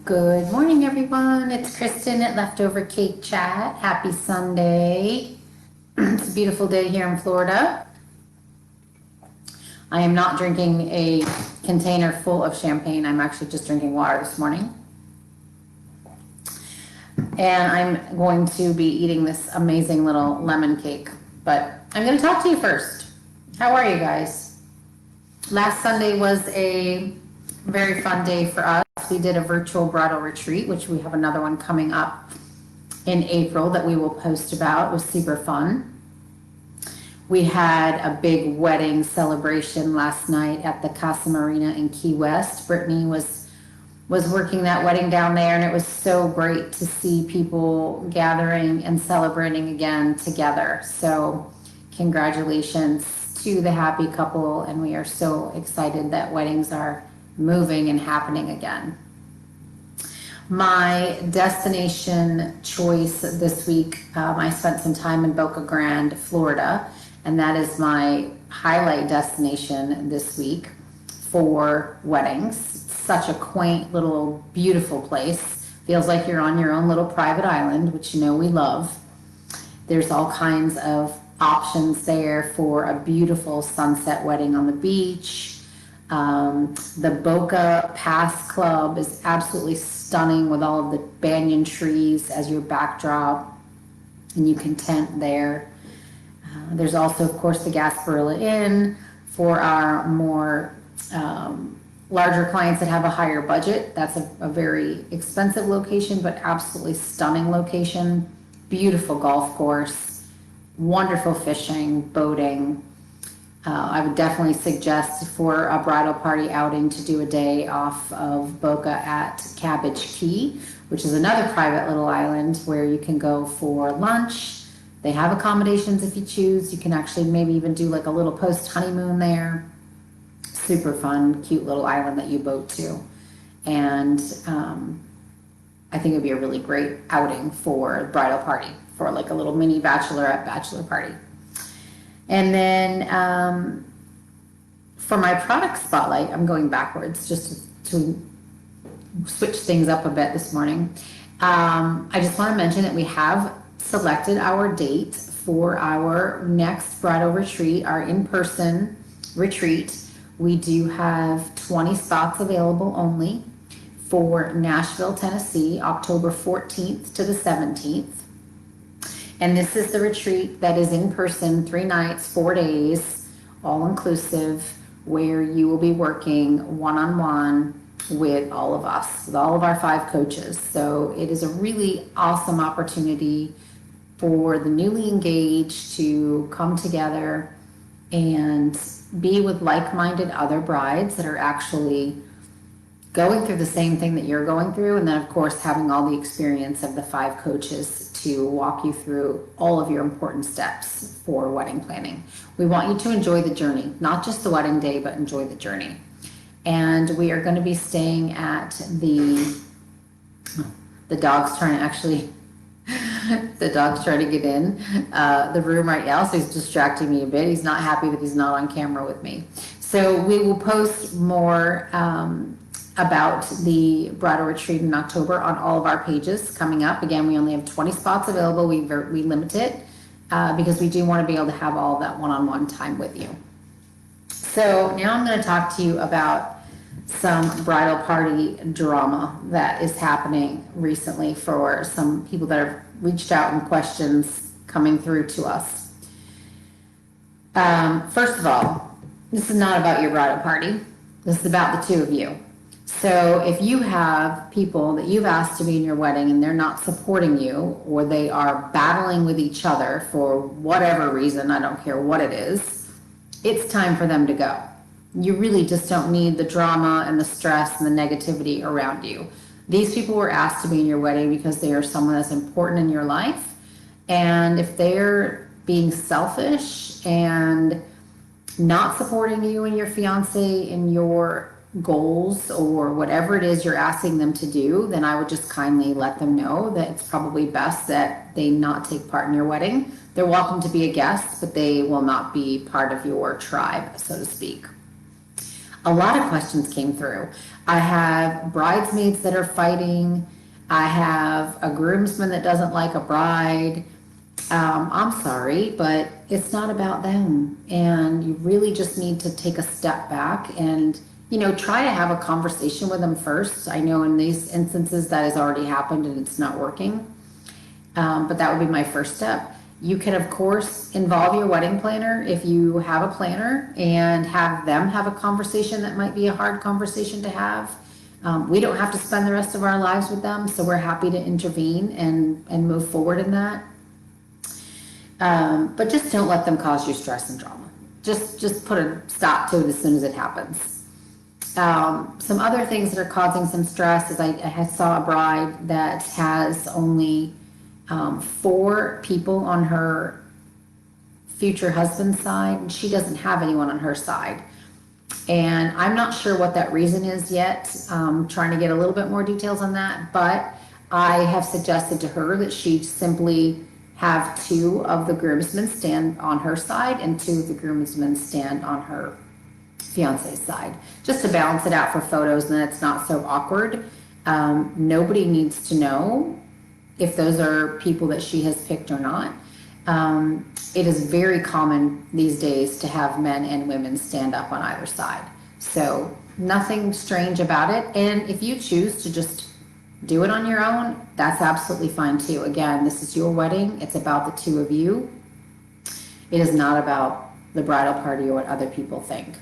Good morning, everyone. It's Kristen at Leftovercakechat. Happy Sunday. It's a beautiful day here in Florida. I am not drinking a container full of champagne. I'm actually just drinking water this morning. And I'm going to be eating this amazing little lemon cake. But I'm going to talk to you first. How are you guys? Last Sunday was a very fun day for us. We did a virtual bridal retreat, which we have another one coming up in April that we will post about. It was super fun. We had a big wedding celebration last night at the Casa Marina in Key West. Brittany was working that wedding down there, and it was so great to see people gathering and celebrating again together. So congratulations to the happy couple, and we are so excited that weddings are moving and happening again. My destination choice this week, I spent some time in Boca Grande, Florida, and that is my highlight destination this week for weddings. Such a quaint little beautiful place. Feels like you're on your own little private island, which you know we love. There's all kinds of options there for a beautiful sunset wedding on the beach. The Boca Pass Club is absolutely stunning with all of the banyan trees as your backdrop, and you can tent there. There's also, of course, the Gasparilla Inn for our more larger clients that have a higher budget. That's a very expensive location, but absolutely stunning location. Beautiful golf course, wonderful fishing, boating. I would definitely suggest for a bridal party outing to do a day off of Boca at Cabbage Key, which is another private little island where you can go for lunch. They have accommodations if you choose. You can actually maybe even do like a little post honeymoon there. Super fun, cute little island that you boat to. And I think it'd be a really great outing for a bridal party, for like a little mini bachelor party. And then for my product spotlight, I'm going backwards just to switch things up a bit this morning. I just want to mention that we have selected our date for our next bridal retreat, our in-person retreat. We do have 20 spots available only for Nashville, Tennessee, October 14th to the 17th. And this is the retreat that is in person, 3 nights, 4 days, all inclusive, where you will be working one-on-one with all of us, with all of our 5 coaches. So it is a really awesome opportunity for the newly engaged to come together and be with like-minded other brides that are actually going through the same thing that you're going through, and then of course having all the experience of the 5 coaches to walk you through all of your important steps for wedding planning. We want you to enjoy the journey, not just the wedding day, but enjoy the journey. And we are going to be staying at the dog's trying to actually the dog's trying to get in the room right now, so he's distracting me a bit. He's not happy that he's not on camera with me. So we will post more about the bridal retreat in October on all of our pages coming up. Again, we only have 20 spots available. We limit it because we do want to be able to have all of that one-on-one time with you. So now I'm going to talk to you about some bridal party drama that is happening recently for some people that have reached out and questions coming through to us. First of all, this is not about your bridal party. This is about the 2 of you. So if you have people that you've asked to be in your wedding and they're not supporting you, or they are battling with each other for whatever reason, I don't care what it is, it's time for them to go. You really just don't need the drama and the stress and the negativity around you. These people were asked to be in your wedding because they are someone that's important in your life. And if they're being selfish and not supporting you and your fiance in your goals or whatever it is you're asking them to do, then I would just kindly let them know that it's probably best that they not take part in your wedding. They're welcome to be a guest, but they will not be part of your tribe, so to speak. A lot of questions came through. I have bridesmaids that are fighting. I have a groomsman that doesn't like a bride. I'm sorry, but it's not about them. And you really just need to take a step back and, try to have a conversation with them first. I know in these instances that has already happened and it's not working. But that would be my first step. You can, of course, involve your wedding planner if you have a planner and have them have a conversation that might be a hard conversation to have. We don't have to spend the rest of our lives with them, so we're happy to intervene and move forward in that. But just don't let them cause you stress and drama. Just put a stop to it as soon as it happens. Some other things that are causing some stress is I saw a bride that has only 4 people on her future husband's side, and she doesn't have anyone on her side. And I'm not sure what that reason is yet. Trying to get a little bit more details on that, but I have suggested to her that she simply have 2 of the groomsmen stand on her side and 2 of the groomsmen stand on her fiance's side, just to balance it out for photos and it's not so awkward. Nobody needs to know if those are people that she has picked or not. It is very common these days to have men and women stand up on either side. So nothing strange about it. And if you choose to just do it on your own, that's absolutely fine too. Again, this is your wedding. It's about the 2 of you. It is not about the bridal party or what other people think.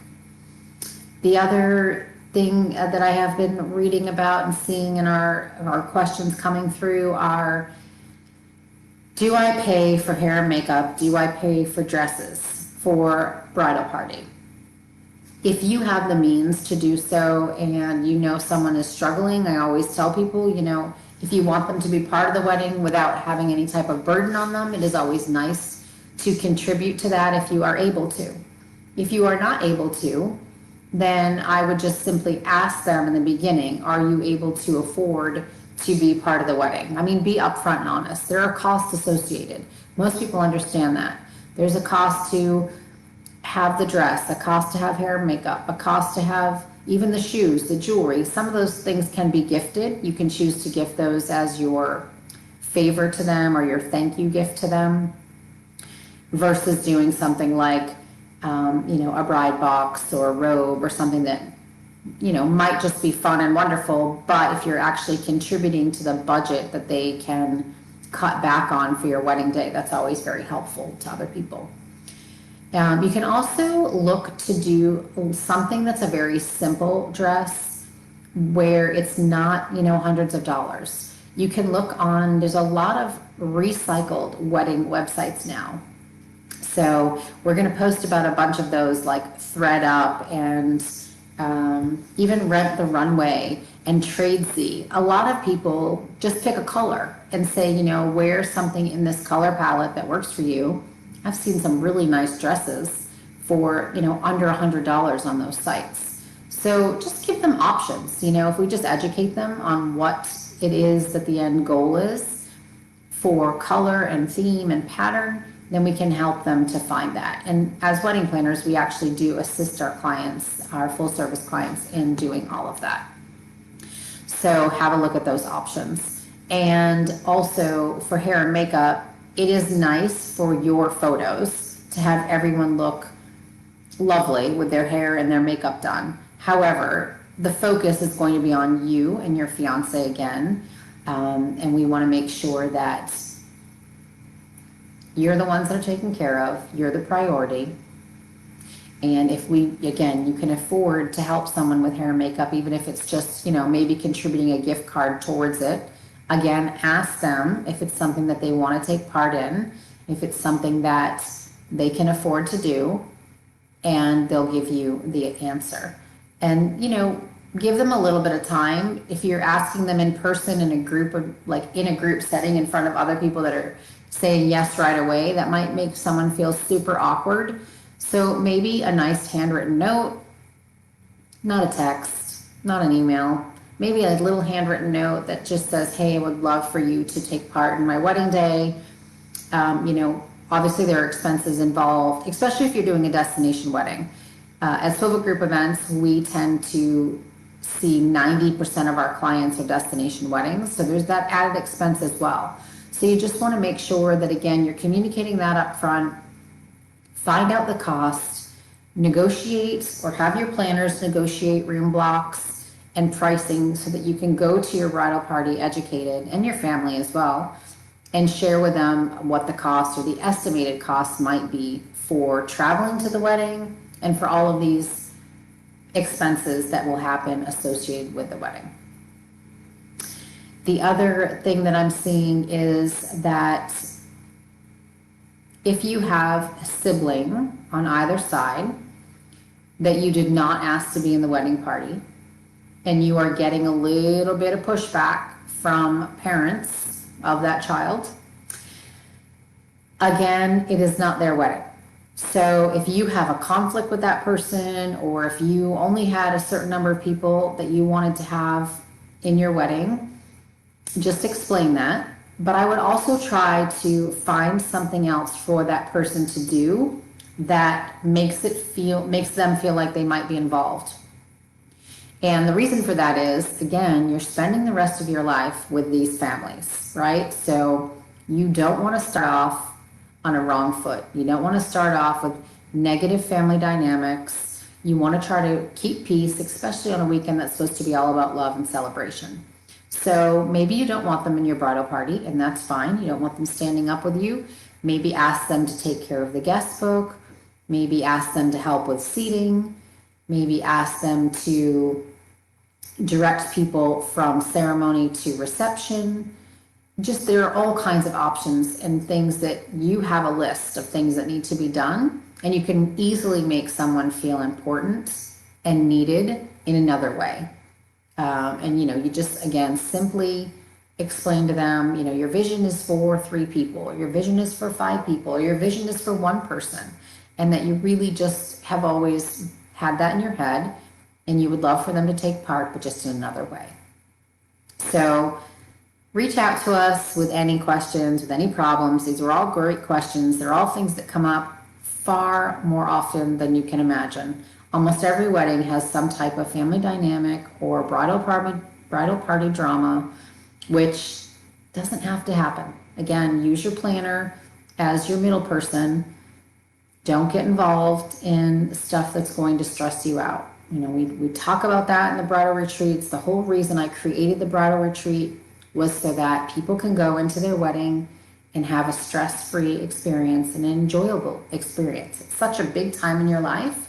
The other thing that I have been reading about and seeing in our questions coming through are, do I pay for hair and makeup? Do I pay for dresses for bridal party? If you have the means to do so and someone is struggling, I always tell people, if you want them to be part of the wedding without having any type of burden on them, it is always nice to contribute to that if you are able to. If you are not able to, then I would just simply ask them in the beginning, are you able to afford to be part of the wedding? I mean, be upfront and honest. There are costs associated. Most people understand that. There's a cost to have the dress, a cost to have hair and makeup, a cost to have even the shoes, the jewelry. Some of those things can be gifted. You can choose to gift those as your favor to them or your thank you gift to them versus doing something like a bride box or a robe or something that, might just be fun and wonderful, but if you're actually contributing to the budget that they can cut back on for your wedding day, that's always very helpful to other people. You can also look to do something that's a very simple dress where it's not, hundreds of dollars. You can look there's a lot of recycled wedding websites now. So we're going to post about a bunch of those like ThreadUp and even Rent the Runway and Tradesy. A lot of people just pick a color and say, wear something in this color palette that works for you. I've seen some really nice dresses for, under $100 on those sites. So just give them options. If we just educate them on what it is that the end goal is for color and theme and pattern, then we can help them to find that. And as wedding planners, we actually do assist our clients, our full service clients, in doing all of that. So have a look at those options. And also for hair and makeup, it is nice for your photos to have everyone look lovely with their hair and their makeup done. However, the focus is going to be on you and your fiance again. And we want to make sure that you're the ones that are taken care of. You're the priority. And if you can afford to help someone with hair and makeup, even if it's just, maybe contributing a gift card towards it. Again, ask them if it's something that they want to take part in, if it's something that they can afford to do, and they'll give you the answer. And, give them a little bit of time. If you're asking them in person in a group setting in front of other people that are saying yes right away, that might make someone feel super awkward. So maybe a nice handwritten note, not a text, not an email, maybe a little handwritten note that just says, hey, I would love for you to take part in my wedding day. Obviously there are expenses involved, especially if you're doing a destination wedding. At Swivel Group events, we tend to see 90% of our clients are destination weddings. So there's that added expense as well. So you just want to make sure that, again, you're communicating that up front, find out the cost, negotiate or have your planners negotiate room blocks and pricing so that you can go to your bridal party educated, and your family as well, and share with them what the cost or the estimated cost might be for traveling to the wedding and for all of these expenses that will happen associated with the wedding. The other thing that I'm seeing is that if you have a sibling on either side that you did not ask to be in the wedding party, and you are getting a little bit of pushback from parents of that child, again, it is not their wedding. So if you have a conflict with that person, or if you only had a certain number of people that you wanted to have in your wedding, just explain that. But I would also try to find something else for that person to do that makes them feel like they might be involved. And the reason for that is, again, you're spending the rest of your life with these families, right? So you don't want to start off on a wrong foot. You don't want to start off with negative family dynamics. You want to try to keep peace, especially on a weekend that's supposed to be all about love and celebration. So maybe you don't want them in your bridal party, and that's fine. You don't want them standing up with you. Maybe ask them to take care of the guest book. Maybe ask them to help with seating. Maybe ask them to direct people from ceremony to reception. Just, there are all kinds of options and things that you have a list of things that need to be done, and you can easily make someone feel important and needed in another way. And you just, again, simply explain to them, your vision is for 3 people, your vision is for 5 people, your vision is for 1 person, and that you really just have always had that in your head, and you would love for them to take part, but just in another way. So reach out to us with any questions, with any problems. These are all great questions. They're all things that come up far more often than you can imagine. Almost every wedding has some type of family dynamic or bridal party drama, which doesn't have to happen. Again, use your planner as your middle person. Don't get involved in stuff that's going to stress you out. We talk about that in the bridal retreats. The whole reason I created the bridal retreat was so that people can go into their wedding and have a stress-free experience, an enjoyable experience. It's such a big time in your life,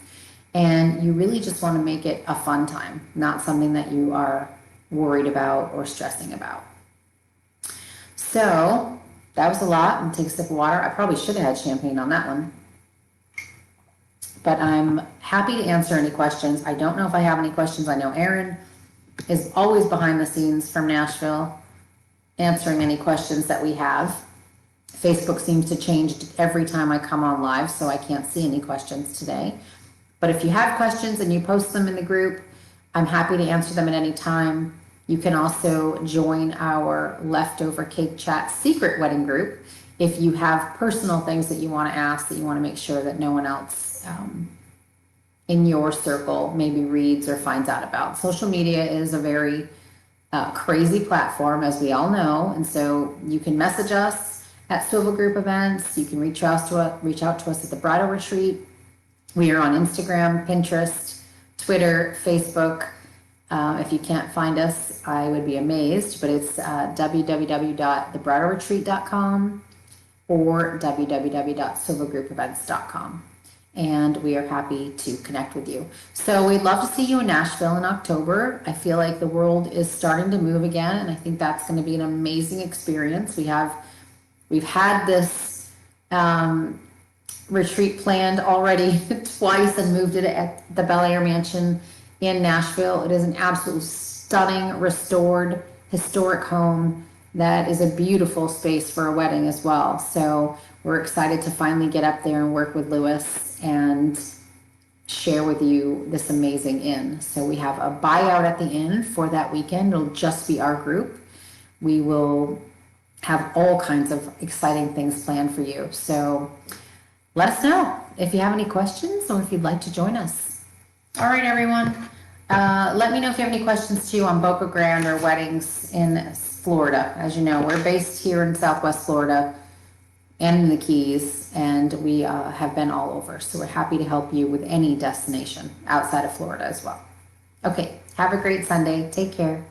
and you really just want to make it a fun time, not something that you are worried about or stressing about. So that was a lot. And take a sip of water. I probably should have had champagne on that one. But I'm happy to answer any questions. I don't know if I have any questions. I know Erin is always behind the scenes from Nashville answering any questions that we have. Facebook seems to change every time I come on live, so I can't see any questions today. But if you have questions and you post them in the group, I'm happy to answer them at any time. You can also join our Leftovercakechat secret wedding group if you have personal things that you want to ask, that you want to make sure that no one else in your circle maybe reads or finds out about. Social media is a very crazy platform, as we all know, and so you can message us at Swivel Group events. You can reach out to us at the Bridal Retreat. We are on Instagram, Pinterest, Twitter, Facebook. If you can't find us, I would be amazed, but it's www.thebridalretreat.com or www.swivelgroupevents.com. And we are happy to connect with you. So we'd love to see you in Nashville in October. I feel like the world is starting to move again, and I think that's going to be an amazing experience. We've had this retreat planned already twice and moved it at the Bel Air Mansion in Nashville. It is an absolute stunning, restored, historic home that is a beautiful space for a wedding as well. So we're excited to finally get up there and work with Lewis and share with you this amazing inn. So we have a buyout at the inn for that weekend. It'll just be our group. We will have all kinds of exciting things planned for you. So let us know if you have any questions or if you'd like to join us. All right, everyone. Let me know if you have any questions too on Boca Grande or weddings in Florida. As you know, we're based here in Southwest Florida and in the Keys, and we have been all over. So we're happy to help you with any destination outside of Florida as well. Okay, have a great Sunday. Take care.